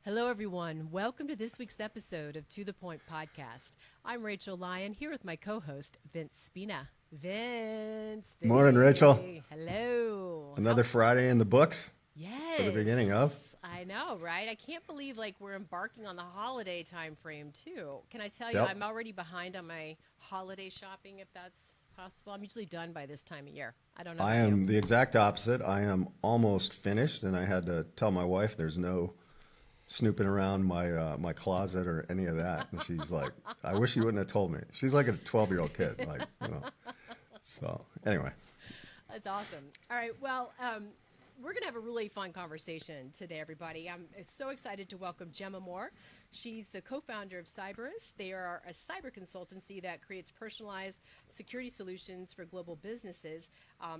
Hello, everyone. Welcome to this week's episode of To The Point podcast. I'm Rachael, Lyon, here with my co-host, Vince Spina. Vince. Morning, Rachael. Hello. Another Friday in the books. Yes. For the beginning of. I know, right? I can't believe we're embarking on the holiday time frame too. Can I tell you, Yep. I'm already behind on my holiday shopping, if that's possible. I'm usually done by this time of year. I don't know. I about am you. the exact opposite. I am almost finished, and I had to tell my wife there's no snooping around my closet or any of that. And she's like, I wish you wouldn't have told me. She's like a 12-year-old kid, So anyway. That's awesome. All right. Well, we're going to have a really fun conversation today, everybody. I'm so excited to welcome Gemma Moore. She's the co-founder of Cyberus. They are a cyber consultancy that creates personalized security solutions for global businesses.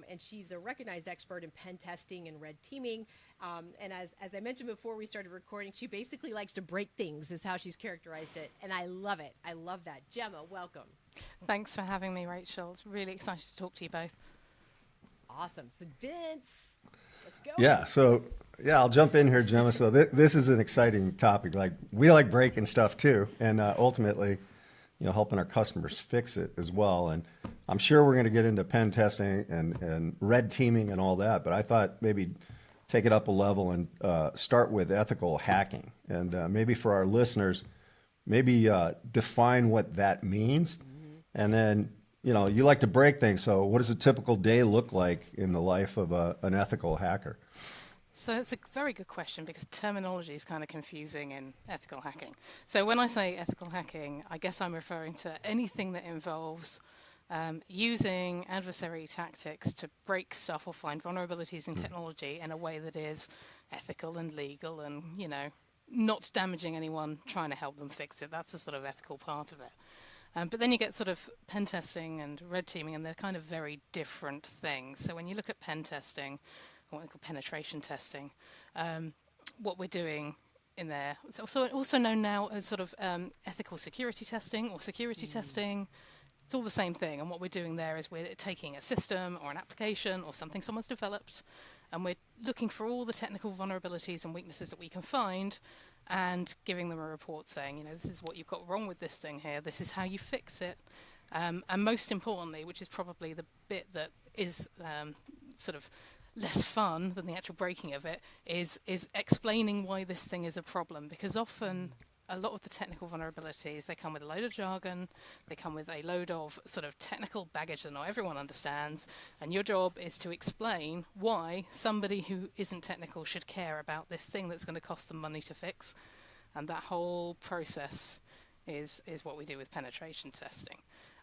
And she's a recognized expert in pen testing and red teaming. And as I mentioned before we started recording, she basically likes to break things is how she's characterized it. And I love it. I love that. Gemma, welcome. Thanks for having me, Rachael. It's really excited to talk to you both. Awesome. So Vince, let's go. Yeah, I'll jump in here, Gemma. So this is an exciting topic. We like breaking stuff too, and ultimately, helping our customers fix it as well. And I'm sure we're going to get into pen testing and red teaming and all that. But I thought maybe take it up a level and start with ethical hacking. And maybe for our listeners, maybe define what that means. Mm-hmm. And then, you like to break things. So what does a typical day look like in the life of an ethical hacker? So it's a very good question because terminology is kind of confusing in ethical hacking. So when I say ethical hacking, I guess I'm referring to anything that involves using adversary tactics to break stuff or find vulnerabilities in technology in a way that is ethical and legal and, not damaging anyone, trying to help them fix it. That's the sort of ethical part of it. But then you get sort of pen testing and red teaming, and they're kind of very different things. So when you look at pen testing, or what we call penetration testing, what we're doing in there, it's also known now as sort of ethical security testing or security testing. It's all the same thing. And what we're doing there is we're taking a system or an application or something someone's developed, and we're looking for all the technical vulnerabilities and weaknesses that we can find and giving them a report saying, this is what you've got wrong with this thing here. This is how you fix it. And most importantly, which is probably the bit that is sort of less fun than the actual breaking of it, is explaining why this thing is a problem. Because often a lot of the technical vulnerabilities, they come with a load of jargon, they come with a load of sort of technical baggage that not everyone understands, and your job is to explain why somebody who isn't technical should care about this thing that's going to cost them money to fix. And that whole process is what we do with penetration testing.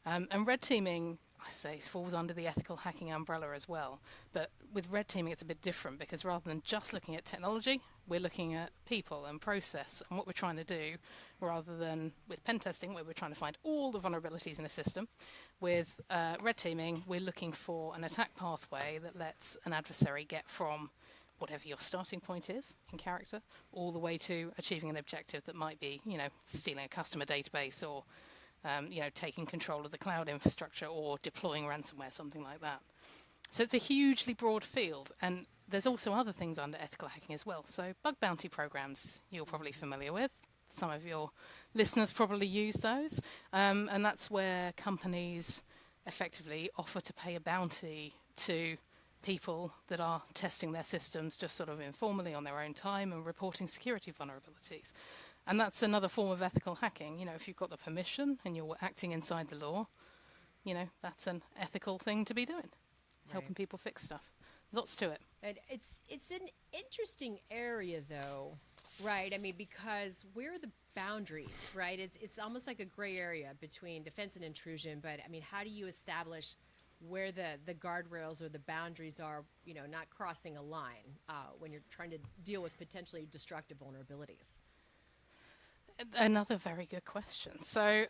And red teaming, I say, falls under the ethical hacking umbrella as well. But with red teaming, it's a bit different because rather than just looking at technology, we're looking at people and process and what we're trying to do, rather than with pen testing, where we're trying to find all the vulnerabilities in a system. With red teaming, we're looking for an attack pathway that lets an adversary get from whatever your starting point is in character, all the way to achieving an objective that might be, stealing a customer database or taking control of the cloud infrastructure or deploying ransomware, something like that. So it's a hugely broad field, and there's also other things under ethical hacking as well. So bug bounty programs you're probably familiar with. Some of your listeners probably use those, and that's where companies effectively offer to pay a bounty to people that are testing their systems just sort of informally on their own time and reporting security vulnerabilities. And that's another form of ethical hacking. If you've got the permission and you're acting inside the law, that's an ethical thing to be doing, helping people fix stuff. Lots to it. And it's an interesting area, though, right? I mean, because where are the boundaries, right? It's almost like a gray area between defense and intrusion. But, I mean, how do you establish where the guardrails or the boundaries are, not crossing a line when you're trying to deal with potentially destructive vulnerabilities? Another very good question. So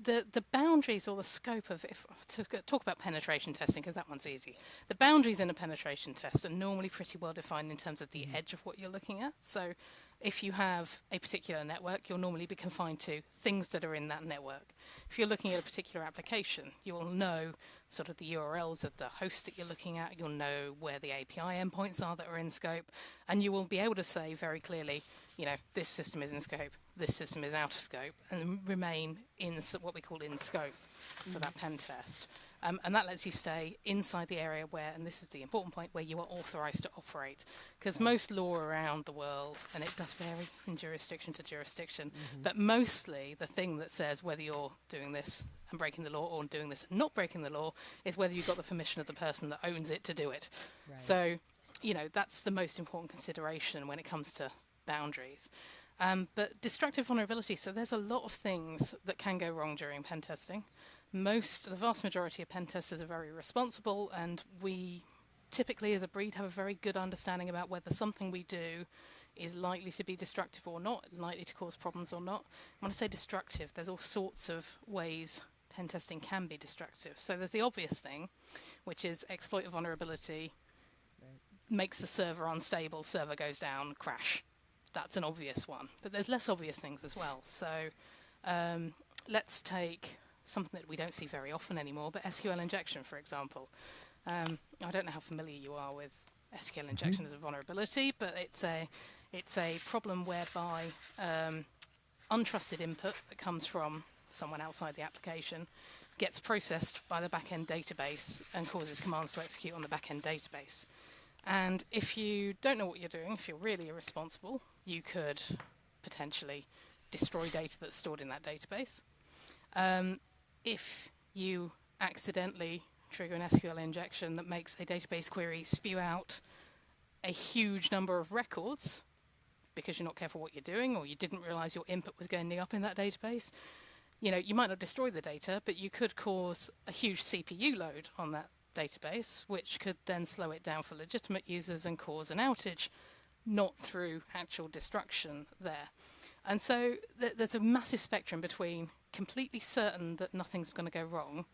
the boundaries or the scope of, if to talk about penetration testing, because that one's easy. The boundaries in a penetration test are normally pretty well defined in terms of the edge of what you're looking at. So if you have a particular network, you'll normally be confined to things that are in that network. If you're looking at a particular application, you'll know sort of the URLs of the host that you're looking at, you'll know where the API endpoints are that are in scope, and you will be able to say very clearly, you know, this system is in scope, this system is out of scope, and remain in what we call in scope for that pen test. And that lets you stay inside the area where, and this is the important point, where you are authorized to operate. Because most law around the world, and it does vary from jurisdiction to jurisdiction, but mostly the thing that says whether you're doing this and breaking the law or doing this and not breaking the law is whether you've got the permission of the person that owns it to do it. Right. So, you know, that's the most important consideration when it comes to boundaries. But destructive vulnerability, so there's a lot of things that can go wrong during pen testing. The vast majority of pen testers are very responsible, and we typically as a breed have a very good understanding about whether something we do is likely to be destructive or not, likely to cause problems or not. When I say destructive, there's all sorts of ways pen testing can be destructive. So there's the obvious thing, which is exploit a vulnerability, makes the server unstable, server goes down, crash. That's an obvious one. But there's less obvious things as well. So let's take something that we don't see very often anymore, but SQL injection, for example. I don't know how familiar you are with SQL injection as a vulnerability, but it's a problem whereby untrusted input that comes from someone outside the application gets processed by the back-end database and causes commands to execute on the back-end database. And if you don't know what you're doing, if you're really irresponsible, you could potentially destroy data that's stored in that database. If you accidentally trigger an SQL injection that makes a database query spew out a huge number of records because you're not careful what you're doing, or you didn't realize your input was going up in that database, you know, you might not destroy the data, but you could cause a huge CPU load on that database, which could then slow it down for legitimate users and cause an outage, not through actual destruction there. And so there's a massive spectrum between completely certain that nothing's going to go wrong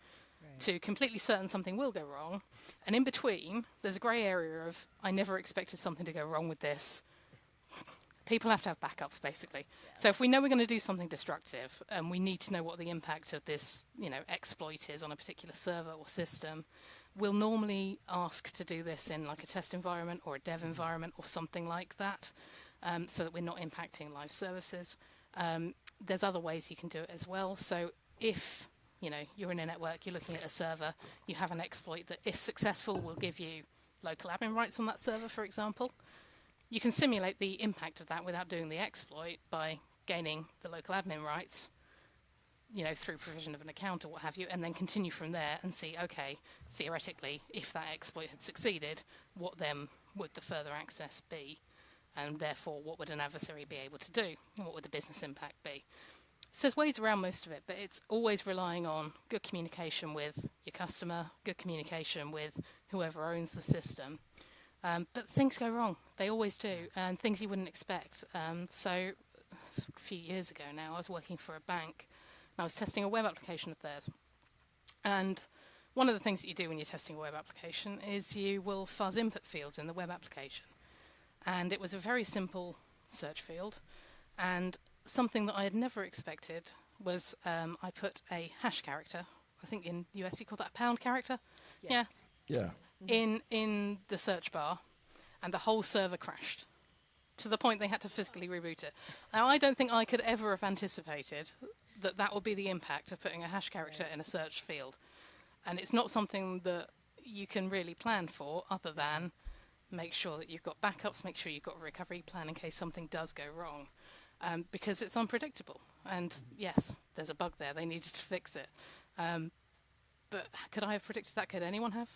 to completely certain something will go wrong. And in between, there's a grey area of, I never expected something to go wrong with this. People have to have backups, basically. Yeah. So if we know we're going to do something destructive, and we need to know what the impact of this, you know, exploit is on a particular server or system, we'll normally ask to do this in like a test environment or a dev environment or something like that, so that we're not impacting live services. There's other ways you can do it as well. So if, you know, you're in a network, you're looking at a server, you have an exploit that, if successful, will give you local admin rights on that server, for example. You can simulate the impact of that without doing the exploit by gaining the local admin rights, you know, through provision of an account or what have you, and then continue from there and see, okay, theoretically, if that exploit had succeeded, what then would the further access be? And therefore, what would an adversary be able to do? And what would the business impact be? So there's ways around most of it, but it's always relying on good communication with your customer, good communication with whoever owns the system. But things go wrong. They always do, and things you wouldn't expect. So a few years ago now, I was working for a bank, and I was testing a web application of theirs. And one of the things that you do when you're testing a web application is you will fuzz input fields in the web application. And it was a very simple search field, and something that I had never expected was I put a hash character. I think in US you call that a pound character. Yes. Yeah. In the search bar, and the whole server crashed to the point they had to physically reboot it. Now, I don't think I could ever have anticipated that that would be the impact of putting a hash character in a search field. And it's not something that you can really plan for, other than make sure that you've got backups, make sure you've got a recovery plan in case something does go wrong, because it's unpredictable. And yes, there's a bug there. They needed to fix it. But could I have predicted that? Could anyone have?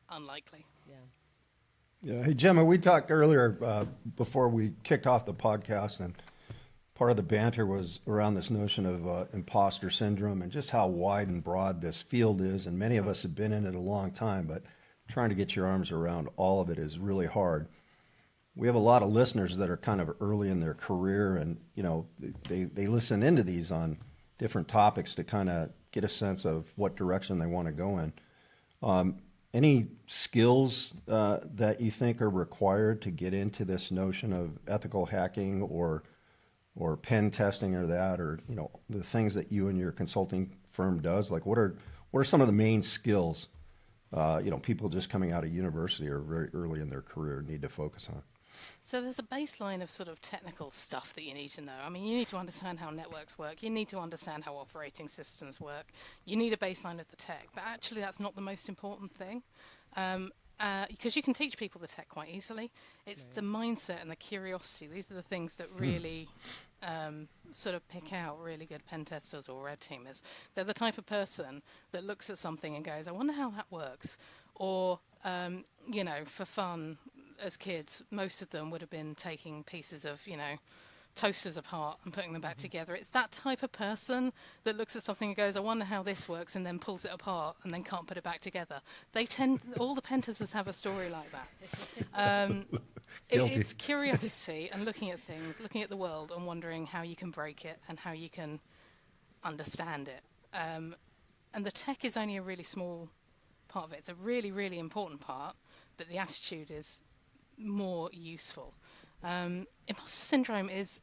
Unlikely. Yeah. Hey, Gemma, we talked earlier before we kicked off the podcast, and part of the banter was around this notion of imposter syndrome and just how wide and broad this field is. And many of us have been in it a long time, but trying to get your arms around all of it is really hard. We have a lot of listeners that are kind of early in their career, and you know they listen into these on different topics to kind of get a sense of what direction they want to go in. Any skills that you think are required to get into this notion of ethical hacking or pen testing or that, or the things that you and your consulting firm does? Like, what are some of the main skills people just coming out of university or very early in their career need to focus on? So there's a baseline of sort of technical stuff that you need to know. I mean, you need to understand how networks work. You need to understand how operating systems work. You need a baseline of the tech. But actually, that's not the most important thing. Because you can teach people the tech quite easily. It's the mindset and the curiosity. These are the things that really sort of pick out really good pen testers or red teamers. They're the type of person that looks at something and goes, I wonder how that works. Or, for fun, as kids, most of them would have been taking pieces of, toasters apart and putting them back together. It's that type of person that looks at something and goes, I wonder how this works, and then pulls it apart and then can't put it back together. All the pen testers have a story like that. It's curiosity and looking at things, looking at the world and wondering how you can break it and how you can understand it. And the tech is only a really small part of it. It's a really, really important part, but the attitude is more useful. Imposter syndrome is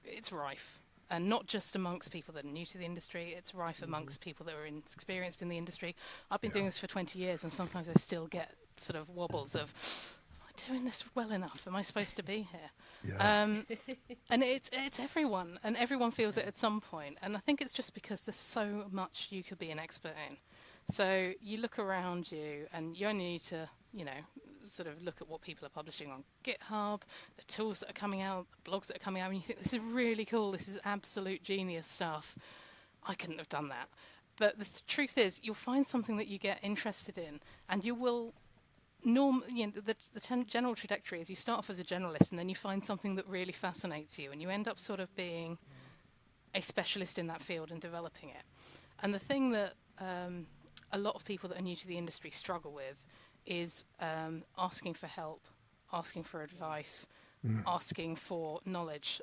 it's rife, and not just amongst people that are new to the industry. It's rife amongst people that are experienced in the industry. I've been doing this for 20 years, and sometimes I still get sort of wobbles of, am I doing this well enough? Am I supposed to be here? Yeah. And it's everyone, and everyone feels it at some point. And I think it's just because there's so much you could be an expert in. So you look around you, and you only need to, sort of look at what people are publishing on GitHub, the tools that are coming out, the blogs that are coming out, and you think, this is really cool, this is absolute genius stuff. I couldn't have done that. But the truth is, you'll find something that you get interested in, and you will the general trajectory is you start off as a generalist, and then you find something that really fascinates you, and you end up sort of being a specialist in that field and developing it. And the thing that a lot of people that are new to the industry struggle with is asking for help, asking for advice, asking for knowledge.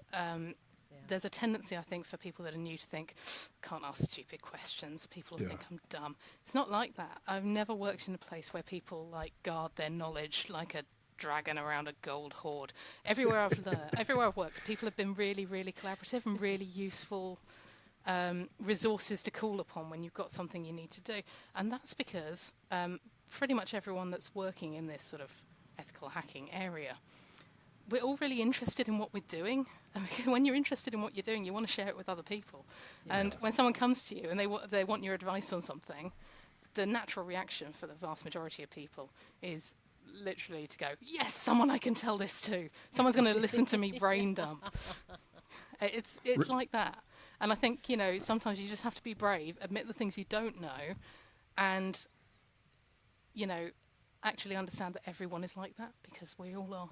There's a tendency, I think, for people that are new to think, can't ask stupid questions, people will think I'm dumb. It's not like that. I've never worked in a place where people guard their knowledge like a dragon around a gold hoard. Everywhere I've worked, people have been really, really collaborative and really useful resources to call upon when you've got something you need to do. And that's because pretty much everyone that's working in this sort of ethical hacking area, we're all really interested in what we're doing. When you're interested in what you're doing, you want to share it with other people. Yeah. And when someone comes to you and they want your advice on something, the natural reaction for the vast majority of people is literally to go, yes, someone I can tell this to. Someone's going to listen to me brain dump. It's like that. And I think, sometimes you just have to be brave, admit the things you don't know, and, actually understand that everyone is like that, because we all are.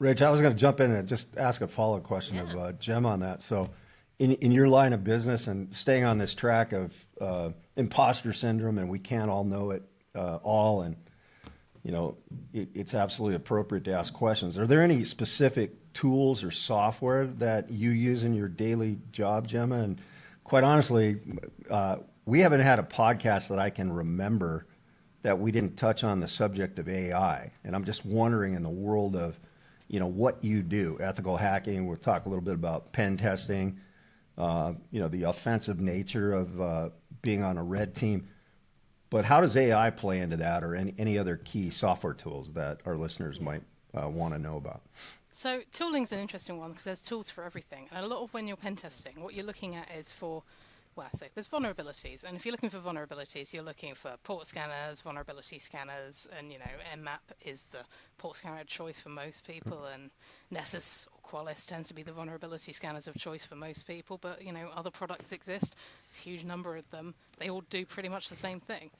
Rach, I was going to jump in and just ask a follow-up question of Gemma on that. So in your line of business and staying on this track of imposter syndrome, and we can't all know it all, and, it's absolutely appropriate to ask questions. Are there any specific tools or software that you use in your daily job, Gemma? And quite honestly, we haven't had a podcast that I can remember that we didn't touch on the subject of AI. And I'm just wondering, in the world of, what you do, ethical hacking, we'll talk a little bit about pen testing, the offensive nature of being on a red team. But how does AI play into that, or any other key software tools that our listeners might want to know about? So tooling's an interesting one, because there's tools for everything. And a lot of when you're pen testing, what you're looking at is there's vulnerabilities. And if you're looking for vulnerabilities, you're looking for port scanners, vulnerability scanners, and, Nmap is the port scanner of choice for most people, and Nessus or Qualys tends to be the vulnerability scanners of choice for most people. But, other products exist. There's a huge number of them. They all do pretty much the same thing.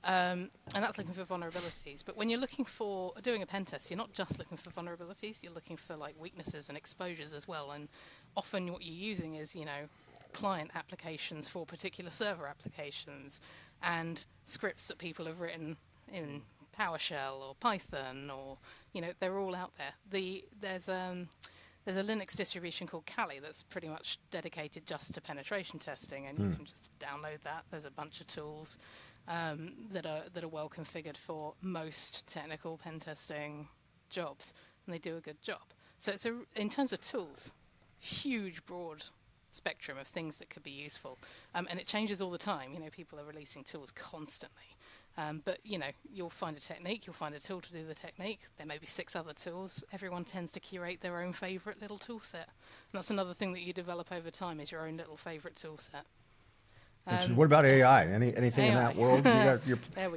And that's looking for vulnerabilities. But when you're looking for doing a pen test, you're not just looking for vulnerabilities, you're looking for weaknesses and exposures as well. And often what you're using is, client applications for particular server applications, and scripts that people have written in PowerShell or Python, or, they're all out there. There's there's a Linux distribution called Kali that's pretty much dedicated just to penetration testing, and you can just download that. There's a bunch of tools that are well configured for most technical pen testing jobs, and they do a good job. So it's in terms of tools, huge broad spectrum of things that could be useful, and it changes all the time. People are releasing tools constantly. But, you'll find a technique, you'll find a tool to do the technique. There may be 6 other tools. Everyone tends to curate their own favourite little tool set. And that's another thing that you develop over time, is your own little favourite tool set. What about AI? Anything in that world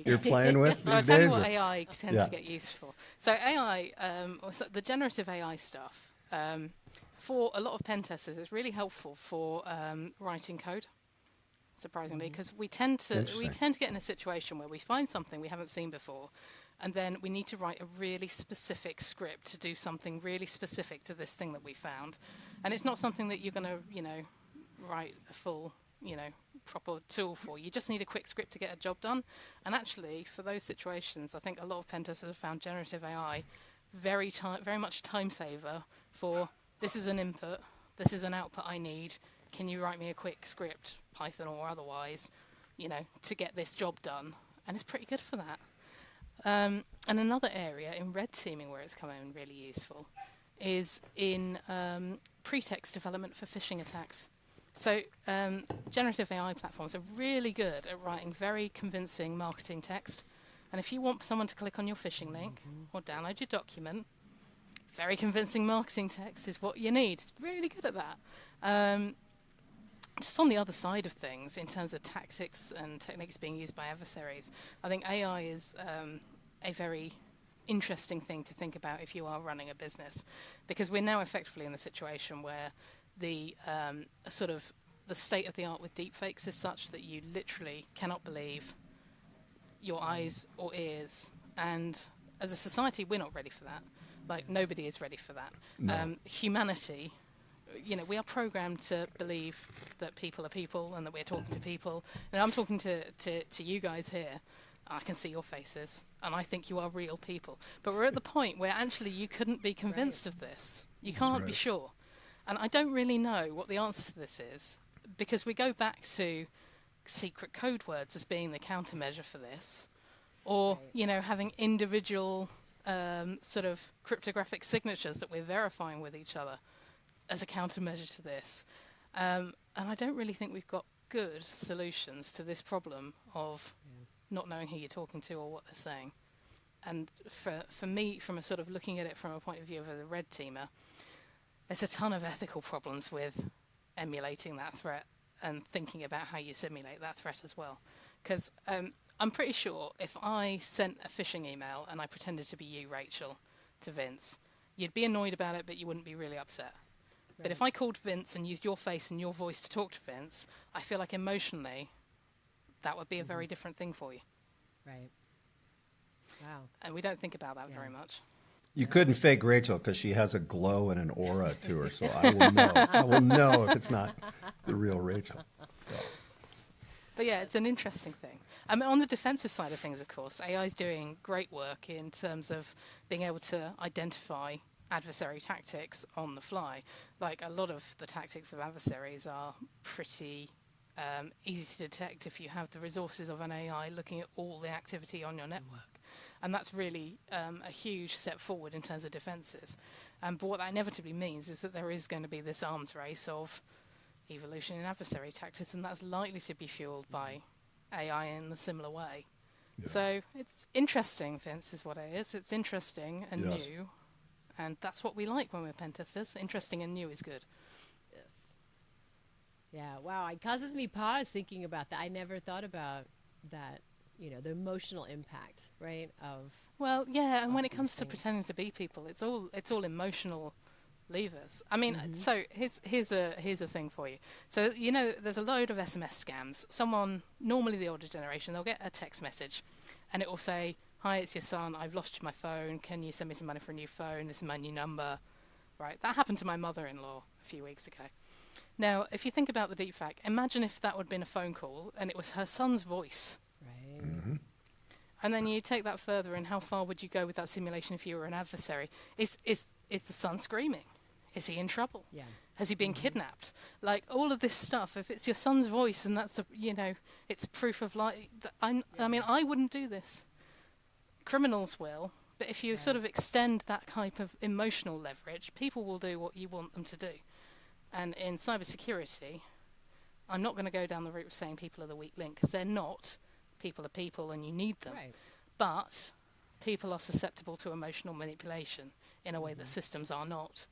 you're playing with So I'll these tell you days? what AI tends to get useful. So AI, the generative AI stuff, for a lot of pen testers, it's really helpful for writing code. Surprisingly, because we tend to get in a situation where we find something we haven't seen before, and then we need to write a really specific script to do something really specific to this thing that we found, and it's not something that you're going to write a full proper tool for. You just need a quick script to get a job done. And actually, for those situations, I think a lot of pen testers have found generative AI very much time saver for, this is an input, this is an output I need. Can you write me a quick script, Python or otherwise, to get this job done? And it's pretty good for that. And another area in red teaming where it's come in really useful is in pretext development for phishing attacks. So generative AI platforms are really good at writing very convincing marketing text. And if you want someone to click on your phishing link or download your document, very convincing marketing text is what you need. It's really good at that. Just on the other side of things, in terms of tactics and techniques being used by adversaries, I think AI is a very interesting thing to think about if you are running a business, because we're now effectively in the situation where the sort of the state of the art with deepfakes is such that you literally cannot believe your eyes or ears, and as a society, we're not ready for that. Like, nobody is ready for that. No. Humanity, we are programmed to believe that people are people and that we're talking to people. And I'm talking to you guys here. I can see your faces, and I think you are real people. But we're at the point where actually you couldn't be convinced of this. You can't be sure. And I don't really know what the answer to this is, because we go back to secret code words as being the countermeasure for this, or, having individual sort of cryptographic signatures that we're verifying with each other as a countermeasure to this. And I don't really think we've got good solutions to this problem of not knowing who you're talking to or what they're saying. And for me, from a sort of looking at it from a point of view of a red teamer, there's a ton of ethical problems with emulating that threat and thinking about how you simulate that threat as well. Because I'm pretty sure if I sent a phishing email and I pretended to be you, Rachel, to Vince, you'd be annoyed about it, but you wouldn't be really upset. Right. But if I called Vince and used your face and your voice to talk to Vince, I feel like emotionally that would be a very different thing for you. Right. Wow. And we don't think about that very much. You couldn't fake Rachel because she has a glow and an aura to her, so I will know. I will know if it's not the real Rachel. So. But yeah, it's an interesting thing. I mean, on the defensive side of things, of course, AI is doing great work in terms of being able to identify adversary tactics on the fly. Like, a lot of the tactics of adversaries are pretty easy to detect if you have the resources of an AI looking at all the activity on your network. And that's really a huge step forward in terms of defenses. But what that inevitably means is that there is going to be this arms race of evolution in adversary tactics, and that's likely to be fueled by AI in a similar way. Yeah. So it's interesting, Vince, is what it is. It's interesting and new, and that's what we like when we're pen testers. Interesting and new is good. Yeah, wow, it causes me pause thinking about that. I never thought about that, the emotional impact, right, of... Well, yeah, and when it comes to pretending to be people, it's all emotional levers. I mean, so here's a thing for you. So, there's a load of SMS scams. Someone, normally the older generation, they'll get a text message, and it will say, "Hi, it's your son. I've lost my phone. Can you send me some money for a new phone? This is my new number." Right? That happened to my mother-in-law a few weeks ago. Now, if you think about the deepfake, imagine if that would have been a phone call and it was her son's voice. Right. Mm-hmm. And then you take that further, and how far would you go with that simulation if you were an adversary? Is the son screaming? Is he in trouble? Yeah. Has he been kidnapped? Like all of this stuff. If it's your son's voice and that's it's proof of life. I mean, I wouldn't do this. Criminals will, but if you sort of extend that type of emotional leverage, people will do what you want them to do. And in cybersecurity, I'm not going to go down the route of saying people are the weak link, because they're not. People are people, and you need them. Right. But people are susceptible to emotional manipulation in a way that systems are not.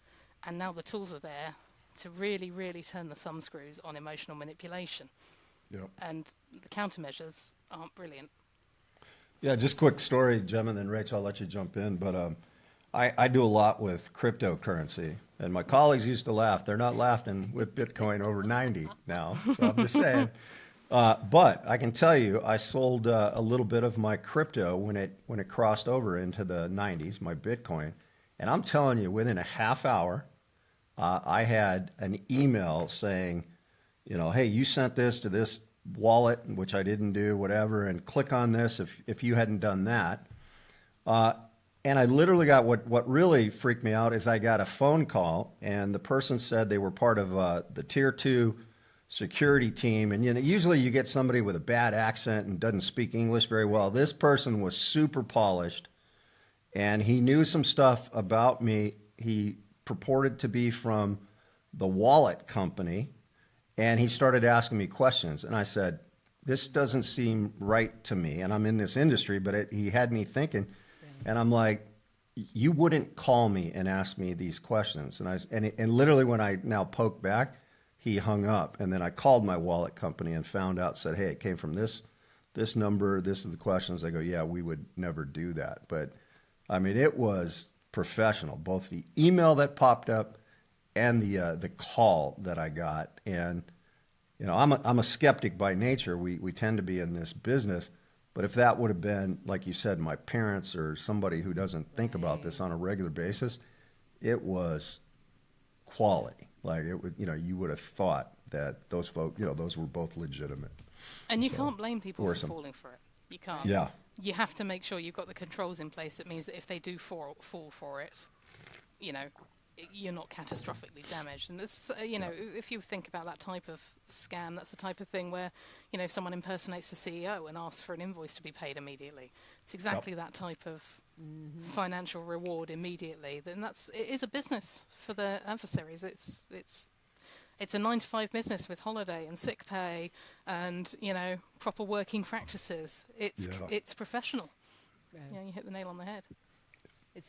And now the tools are there to really, really turn the thumbscrews on emotional manipulation. Yep. And the countermeasures aren't brilliant. Yeah, just quick story, Gemma, and then Rachel, I'll let you jump in. But I do a lot with cryptocurrency, and my colleagues used to laugh. They're not laughing with Bitcoin over 90 now, so I'm just saying. But I can tell you, I sold a little bit of my crypto when it crossed over into the 90s, my Bitcoin, and I'm telling you, within a half hour, I had an email saying, hey, you sent this to this wallet, which I didn't do, whatever, and click on this if you hadn't done that. And I literally got what really freaked me out is I got a phone call, and the person said they were part of the tier 2 security team. And usually you get somebody with a bad accent and doesn't speak English very well. This person was super polished, and he knew some stuff about me. He purported to be from the wallet company, and he started asking me questions. And I said, this doesn't seem right to me. And I'm in this industry, but he had me thinking. And I'm like, you wouldn't call me and ask me these questions. And literally when I now poke back, he hung up. And then I called my wallet company and found out, said, hey, it came from this number. This is the questions. I go, yeah, we would never do that. But I mean, it was professional, both the email that popped up and the call that I got. And, I'm a skeptic by nature. We tend to be in this business. But if that would have been, like you said, my parents or somebody who doesn't think about this on a regular basis, it was quality. Like it would, you would have thought that those folks, those were both legitimate. And you can't blame people for falling for it. You can't. Yeah. You have to make sure you've got the controls in place. That means that if they do fall for it, you're not catastrophically damaged. And this, if you think about that type of scam, that's the type of thing where, someone impersonates the CEO and asks for an invoice to be paid immediately. It's exactly that type of financial reward immediately. Then it is a business for the adversaries. It's a 9-to-5 business with holiday and sick pay and, proper working practices. It's professional. Right. Yeah, you hit the nail on the head.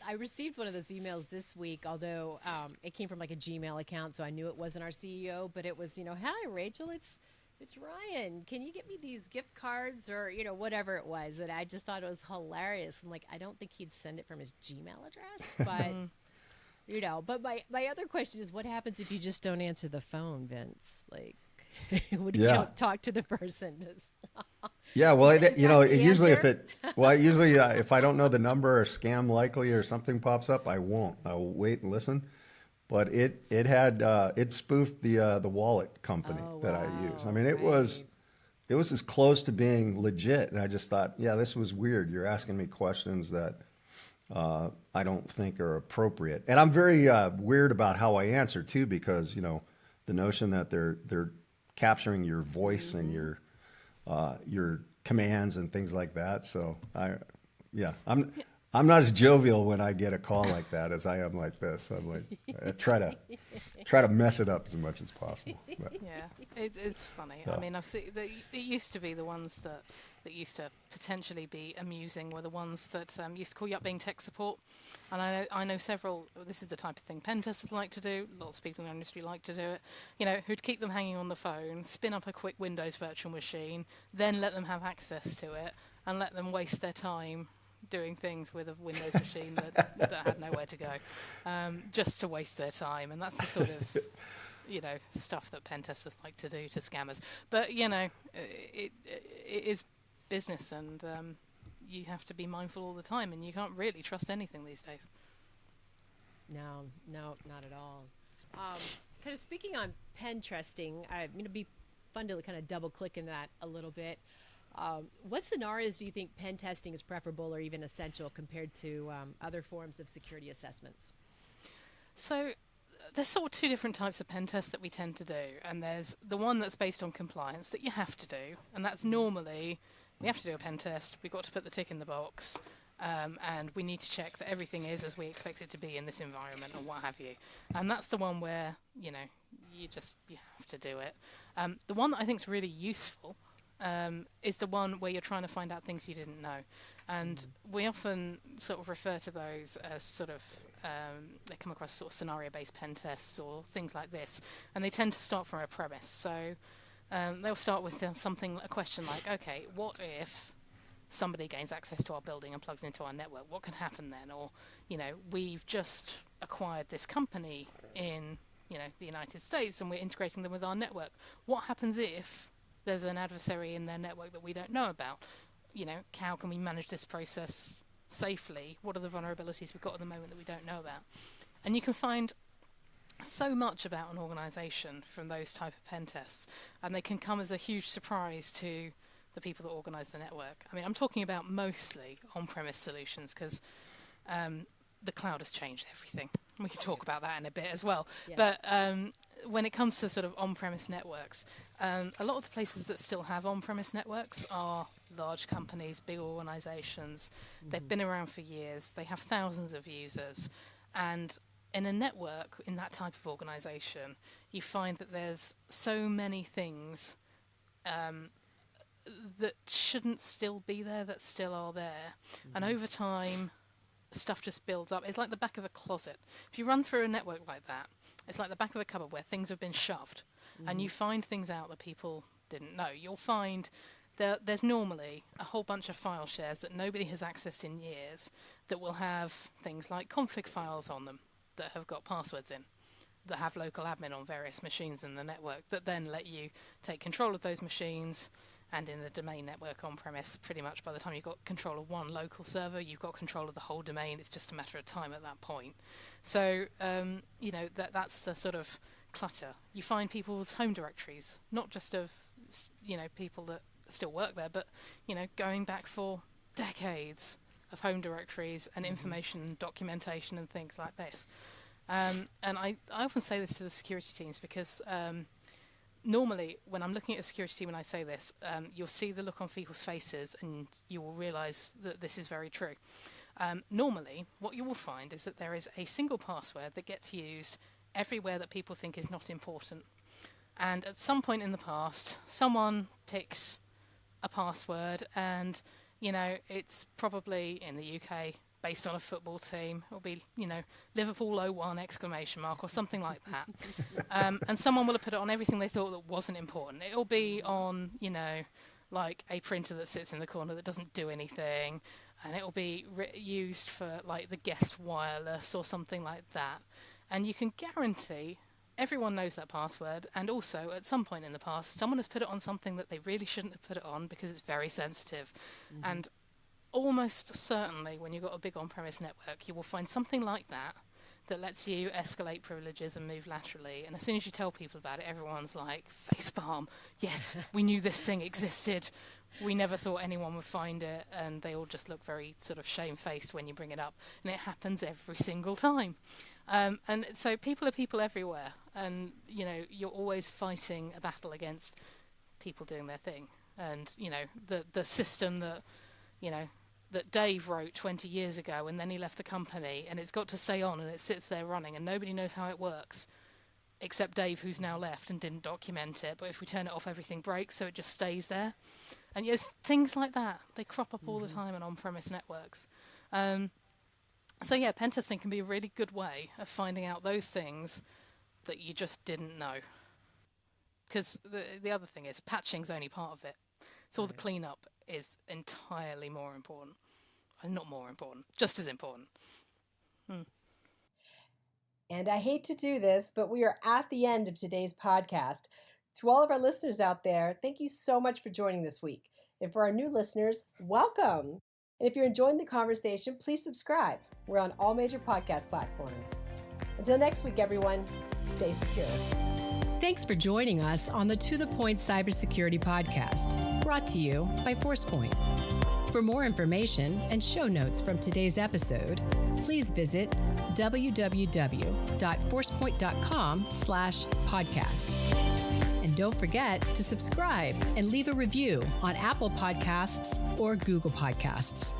I received one of those emails this week, although it came from like a Gmail account, so I knew it wasn't our CEO, but it was, hi, Rachel, it's Ryan. Can you get me these gift cards or, whatever it was? And I just thought it was hilarious. I'm like, I don't think he'd send it from his Gmail address, but, but my other question is, what happens if you just don't answer the phone, Vince? Like, what if you don't talk to the person? Yeah, well, usually answer? if I don't know the number or scam likely or something pops up, I won't. I'll wait and listen. But it spoofed the wallet company that I use. I mean, it was as close to being legit, and I just thought, yeah, this was weird. You're asking me questions that I don't think are appropriate, and I'm very weird about how I answer too, because the notion that they're capturing your voice and your commands and things like that. So I'm not as jovial when I get a call like that as I am like this. I'm like, I try to mess it up as much as possible. But. Yeah, it's funny. I mean, I've seen it used to be the ones that used to potentially be amusing were the ones that used to call you up being tech support. And I know several. This is the type of thing pen testers like to do. Lots of people in the industry like to do it. Who'd keep them hanging on the phone, spin up a quick Windows virtual machine, then let them have access to it, and let them waste their time doing things with a Windows machine that had nowhere to go, just to waste their time. And that's the sort of stuff that pen testers like to do to scammers. But it is business, and you have to be mindful all the time, and you can't really trust anything these days. No, not at all. Kind of speaking on pen testing, it'd be fun to kind of double click in that a little bit. What scenarios do you think pen testing is preferable or even essential compared to other forms of security assessments? So there's sort of two different types of pen tests that we tend to do. And there's the one that's based on compliance that you have to do. And that's normally, we have to do a pen test, we've got to put the tick in the box, and we need to check that everything is as we expect it to be in this environment or what have you. And that's the one where, you have to do it. The one that I think is really useful is the one where you're trying to find out things you didn't know. And we often sort of refer to those as sort of, they come across sort of scenario-based pen tests or things like this. And they tend to start from a premise. So they'll start with a question like, okay, what if somebody gains access to our building and plugs into our network? What can happen then? Or, we've just acquired this company in, the United States and we're integrating them with our network. What happens if there's an adversary in their network that we don't know about? How can we manage this process safely? What are the vulnerabilities we've got at the moment that we don't know about? And you can find so much about an organisation from those type of pen tests, and they can come as a huge surprise to the people that organise the network. I mean, I'm talking about mostly on-premise solutions because the cloud has changed everything. We can talk about that in a bit as well. Yes. But when it comes to sort of on-premise networks, a lot of the places that still have on-premise networks are large companies, big organisations. They've been around for years. They have thousands of users. And in a network, in that type of organisation, you find that there's so many things that shouldn't still be there that still are there. And over time, stuff just builds up. It's like the back of a closet. If you run through a network like that, it's like the back of a cupboard where things have been shoved, and you find things out that people didn't know. You'll find there's normally a whole bunch of file shares that nobody has accessed in years that will have things like config files on them that have got passwords in, that have local admin on various machines in the network, that then let you take control of those machines. And in a domain network on-premise, pretty much by the time you've got control of one local server, you've got control of the whole domain. It's just a matter of time at that point. So, that's the sort of clutter. You find people's home directories, not just of, people that still work there, but, going back for decades of home directories and information documentation and things like this. And I often say this to the security teams because normally, when I'm looking at a security team and I say this, you'll see the look on people's faces and you will realise that this is very true. Normally, what you will find is that there is a single password that gets used everywhere that people think is not important. And at some point in the past, someone picked a password and, it's probably in the UK based on a football team. It'll be, Liverpool 01 ! Or something like that. And someone will have put it on everything they thought that wasn't important. It'll be on, like a printer that sits in the corner that doesn't do anything. And it'll be used for like the guest wireless or something like that. And you can guarantee everyone knows that password. And also, at some point in the past, someone has put it on something that they really shouldn't have put it on because it's very sensitive. And almost certainly, when you've got a big on-premise network, you will find something like that lets you escalate privileges and move laterally. And as soon as you tell people about it, everyone's like, facepalm, yes, we knew this thing existed. We never thought anyone would find it. And they all just look very sort of shamefaced when you bring it up. And it happens every single time. And so people are people everywhere. And, you're always fighting a battle against people doing their thing. And, the system that, that Dave wrote 20 years ago and then he left the company and it's got to stay on and it sits there running and nobody knows how it works except Dave, who's now left and didn't document it. But if we turn it off, everything breaks, so it just stays there. And yes, things like that, they crop up all the time on on-premise networks. So yeah, pen testing can be a really good way of finding out those things that you just didn't know. Because the other thing is, patching's only part of it. So all the cleanup is entirely more important. Not more important, just as important. And I hate to do this, but we are at the end of today's podcast. To all of our listeners out there, thank you so much for joining this week. And for our new listeners, welcome. And if you're enjoying the conversation, please subscribe. We're on all major podcast platforms. Until next week, everyone, stay secure. Thanks for joining us on the To The Point Cybersecurity Podcast, brought to you by Forcepoint. For more information and show notes from today's episode, please visit www.forcepoint.com/podcast. And don't forget to subscribe and leave a review on Apple Podcasts or Google Podcasts.